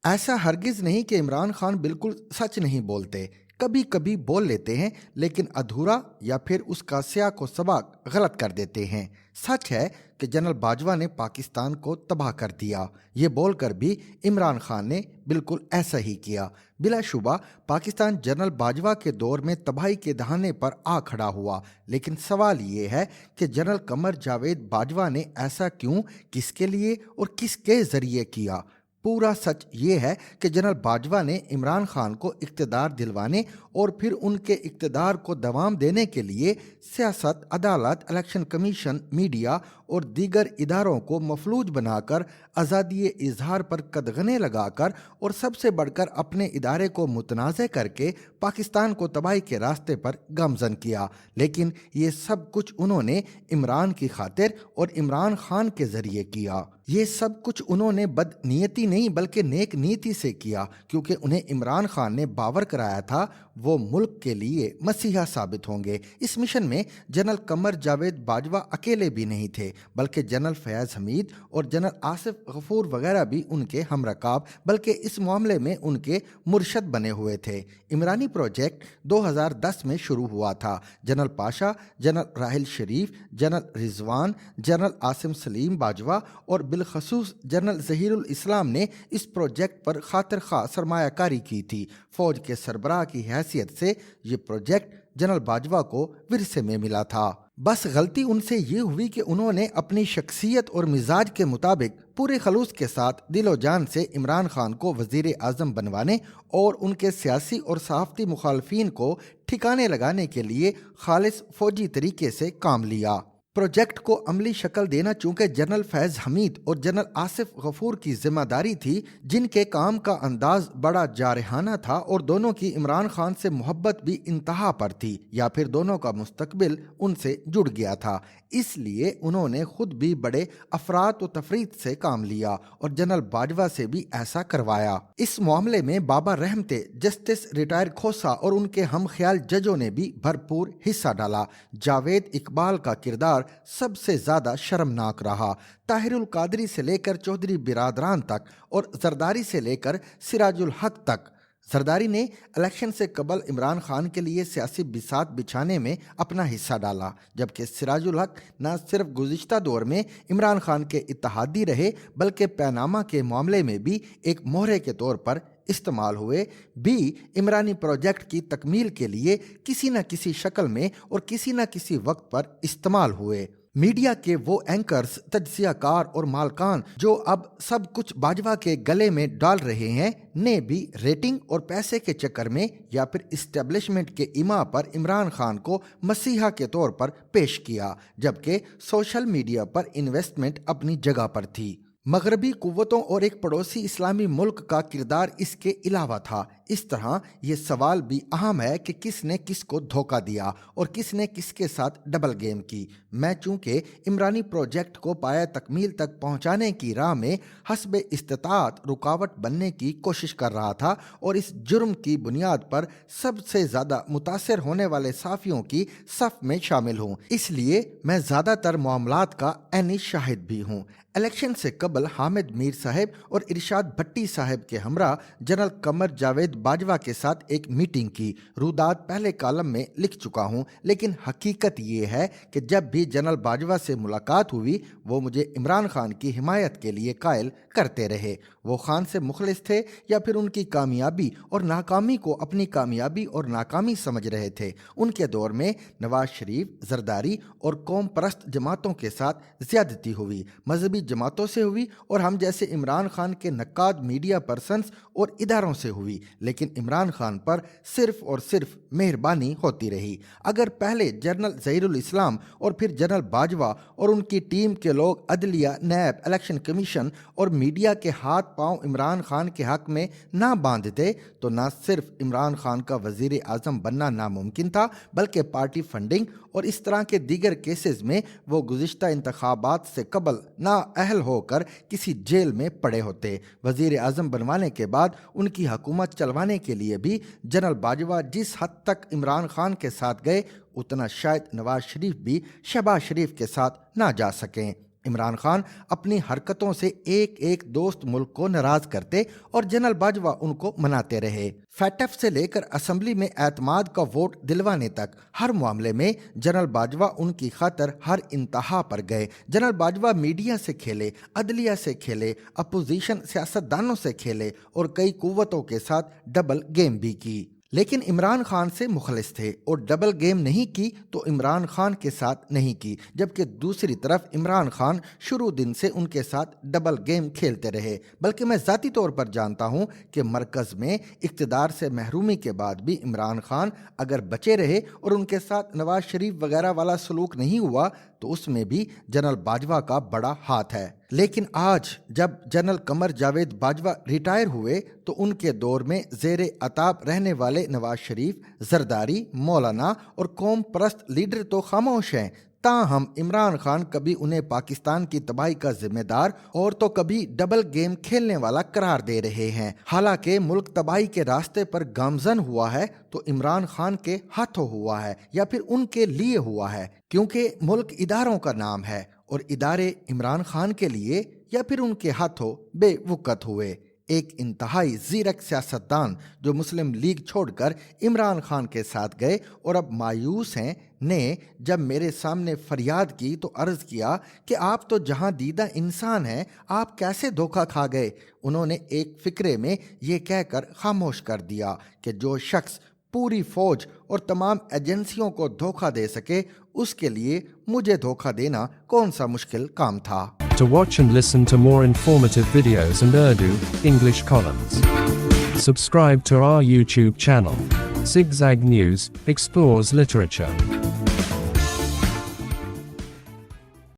ایسا ہرگز نہیں کہ عمران خان بالکل سچ نہیں بولتے، کبھی کبھی بول لیتے ہیں لیکن ادھورا یا پھر اس کا سیاق و سباق غلط کر دیتے ہیں۔ سچ ہے کہ جنرل باجوہ نے پاکستان کو تباہ کر دیا، یہ بول کر بھی عمران خان نے بالکل ایسا ہی کیا۔ بلا شبہ پاکستان جنرل باجوہ کے دور میں تباہی کے دہانے پر آ کھڑا ہوا، لیکن سوال یہ ہے کہ جنرل قمر جاوید باجوہ نے ایسا کیوں، کس کے لیے اور کس کے ذریعے کیا؟ پورا سچ یہ ہے کہ جنرل باجوہ نے عمران خان کو اقتدار دلوانے اور پھر ان کے اقتدار کو دوام دینے کے لیے سیاست، عدالت، الیکشن کمیشن، میڈیا اور دیگر اداروں کو مفلوج بنا کر، آزادی اظہار پر قدغنیں لگا کر اور سب سے بڑھ کر اپنے ادارے کو متنازع کر کے پاکستان کو تباہی کے راستے پر گامزن کیا۔ لیکن یہ سب کچھ انہوں نے عمران کی خاطر اور عمران خان کے ذریعے کیا۔ یہ سب کچھ انہوں نے بد نیتی نہیں بلکہ نیک نیتی سے کیا، کیونکہ انہیں عمران خان نے باور کرایا تھا وہ ملک کے لیے مسیحا ثابت ہوں گے۔ اس مشن میں جنرل قمر جاوید باجوہ اکیلے بھی نہیں تھے، بلکہ جنرل فیاض حمید اور جنرل آصف غفور وغیرہ بھی ان کے ہم رکاب، بلکہ اس معاملے میں ان کے مرشد بنے ہوئے تھے۔ عمرانی پروجیکٹ 2010 میں شروع ہوا تھا۔ جنرل پاشا، جنرل راحل شریف، جنرل رضوان، جنرل عاصم سلیم باجوہ اور بالخصوص جنرل ظہیر الاسلام نے اس پروجیکٹ پر خاطر خواہ سرمایہ کاری کی تھی۔ فوج کے سربراہ کی حیثیت سے یہ پروجیکٹ جنرل باجوہ کو ورثے میں ملا تھا۔ بس غلطی ان سے یہ ہوئی کہ انہوں نے اپنی شخصیت اور مزاج کے مطابق پورے خلوص کے ساتھ دل و جان سے عمران خان کو وزیر اعظم بنوانے اور ان کے سیاسی اور صحافتی مخالفین کو ٹھکانے لگانے کے لیے خالص فوجی طریقے سے کام لیا۔ پروجیکٹ کو عملی شکل دینا چونکہ جنرل فیض حمید اور جنرل آصف غفور کی ذمہ داری تھی، جن کے کام کا انداز بڑا جارحانہ تھا اور دونوں کی عمران خان سے محبت بھی انتہا پر تھی، یا پھر دونوں کا مستقبل ان سے جڑ گیا تھا۔ اس لیے انہوں نے خود بھی بڑے افراط و تفریط سے کام لیا اور جنرل باجوہ سے بھی ایسا کروایا۔ اس معاملے میں بابا رحمتے، جسٹس ریٹائر کھوسا اور ان کے ہم خیال ججوں نے بھی بھرپور حصہ ڈالا۔ جاوید اقبال کا کردار سب سے زیادہ شرمناک رہا۔ طاہر القادری سے لے کر چودھری برادران تک اور زرداری سے لے کر سراج الحق تک۔ زرداری نے الیکشن سے قبل عمران خان کے لیے سیاسی بساط بچھانے میں اپنا حصہ ڈالا، جبکہ سراج الحق نہ صرف گزشتہ دور میں عمران خان کے اتحادی رہے بلکہ پیناما کے معاملے میں بھی ایک مہرے کے طور پر استعمال ہوئے، بھی عمرانی پروجیکٹ کی تکمیل کے لیے کسی نہ کسی شکل میں اور کسی نہ کسی وقت پر استعمال ہوئے۔ میڈیا کے وہ اینکرز، تجزیہ کار اور مالکان جو اب سب کچھ باجوہ کے گلے میں ڈال رہے ہیں، نے بھی ریٹنگ اور پیسے کے چکر میں یا پھر اسٹیبلشمنٹ کے ایما پر عمران خان کو مسیحا کے طور پر پیش کیا، جبکہ سوشل میڈیا پر انویسٹمنٹ اپنی جگہ پر تھی۔ مغربی قوتوں اور ایک پڑوسی اسلامی ملک کا کردار اس کے علاوہ تھا۔ اس طرح یہ سوال بھی اہم ہے کہ کس نے کس کو دھوکہ دیا اور کس نے کس کے ساتھ ڈبل گیم کی۔ میں چونکہ عمرانی پروجیکٹ کو پایہ تکمیل تک پہنچانے کی راہ میں حسب استطاعت رکاوٹ بننے کی کوشش کر رہا تھا اور اس جرم کی بنیاد پر سب سے زیادہ متاثر ہونے والے صحافیوں کی صف میں شامل ہوں، اس لیے میں زیادہ تر معاملات کا عینی شاہد بھی ہوں۔ الیکشن سے قبل حامد میر صاحب اور ارشاد بھٹی صاحب کے ہمراہ جنرل قمر جاوید باجوہ کے ساتھ ایک میٹنگ کی۔ رودات پہلے کالم میں لکھ چکا ہوں، لیکن حقیقت یہ ہے کہ جب بھی جنرل باجوہ سے ملاقات ہوئی وہ مجھے عمران خان کی حمایت کے لیے قائل کرتے رہے۔ وہ خان سے مخلص تھے یا پھر ان کی کامیابی اور ناکامی کو اپنی کامیابی اور ناکامی سمجھ رہے تھے۔ ان کے دور میں نواز شریف، زرداری اور قوم پرست جماعتوں کے ساتھ زیادتی ہوئی، مذہبی جماعتوں سے ہوئی اور ہم جیسے عمران خان کے نقاد میڈیا پرسنز اور اداروں سے ہوئی، لیکن عمران خان پر صرف اور صرف مہربانی ہوتی رہی۔ اگر پہلے جنرل ظہیر الاسلام اور پھر جنرل باجوہ اور ان کی ٹیم کے لوگ عدلیہ، نیب، الیکشن کمیشن اور میڈیا کے ہاتھ پاؤں عمران خان کے حق میں نہ باندھتے تو نہ صرف عمران خان کا وزیر اعظم بننا ناممکن تھا، بلکہ پارٹی فنڈنگ اور اس طرح کے دیگر کیسز میں وہ گزشتہ انتخابات سے قبل نااہل ہو کر کسی جیل میں پڑے ہوتے۔ وزیر اعظم بنوانے کے بعد ان کی حکومت چلوانے کے لیے بھی جنرل باجوہ جس حد تک عمران خان کے ساتھ گئے اتنا شاید نواز شریف بھی شہباز شریف کے ساتھ نہ جا سکیں۔ عمران خان اپنی حرکتوں سے ایک ایک دوست ملک کو ناراض کرتے اور جنرل باجوہ ان کو مناتے رہے۔ فیٹف سے لے کر اسمبلی میں اعتماد کا ووٹ دلوانے تک ہر معاملے میں جنرل باجوہ ان کی خاطر ہر انتہا پر گئے۔ جنرل باجوہ میڈیا سے کھیلے، عدلیہ سے کھیلے، اپوزیشن سیاستدانوں سے کھیلے اور کئی قوتوں کے ساتھ ڈبل گیم بھی کی، لیکن عمران خان سے مخلص تھے اور ڈبل گیم نہیں کی تو عمران خان کے ساتھ نہیں کی، جبکہ دوسری طرف عمران خان شروع دن سے ان کے ساتھ ڈبل گیم کھیلتے رہے۔ بلکہ میں ذاتی طور پر جانتا ہوں کہ مرکز میں اقتدار سے محرومی کے بعد بھی عمران خان اگر بچے رہے اور ان کے ساتھ نواز شریف وغیرہ والا سلوک نہیں ہوا تو اس میں بھی جنرل باجوہ کا بڑا ہاتھ ہے۔ لیکن آج جب جنرل قمر جاوید باجوہ ریٹائر ہوئے تو ان کے دور میں زیر عتاب رہنے والے نواز شریف، زرداری، مولانا اور قوم پرست لیڈر تو خاموش ہیں، تاہم عمران خان کبھی انہیں پاکستان کی تباہی کا ذمہ دار اور تو کبھی ڈبل گیم کھیلنے والا قرار دے رہے ہیں۔ حالانکہ ملک تباہی کے راستے پر گامزن ہوا ہے تو عمران خان کے ہاتھوں ہوا ہے یا پھر ان کے لیے ہوا ہے، کیونکہ ملک اداروں کا نام ہے اور ادارے عمران خان کے لیے یا پھر ان کے ہاتھوں بے وقت ہوئے۔ ایک انتہائی زیرک سیاستدان جو مسلم لیگ چھوڑ کر عمران خان کے ساتھ گئے اور اب مایوس ہیں، نے جب میرے سامنے فریاد کی تو عرض کیا کہ آپ تو جہاں دیدہ انسان ہیں، آپ کیسے دھوکہ کھا گئے؟ انہوں نے ایک فقرے میں یہ کہہ کر خاموش کر دیا کہ جو شخص پوری فوج اور تمام ایجنسیوں کو دھوکہ دے سکے اس کے لیے مجھے دھوکہ دینا کون سا مشکل کام تھا۔ To watch and listen to more informative videos and Urdu, English columns, subscribe to our YouTube channel. Zigzag News explores literature,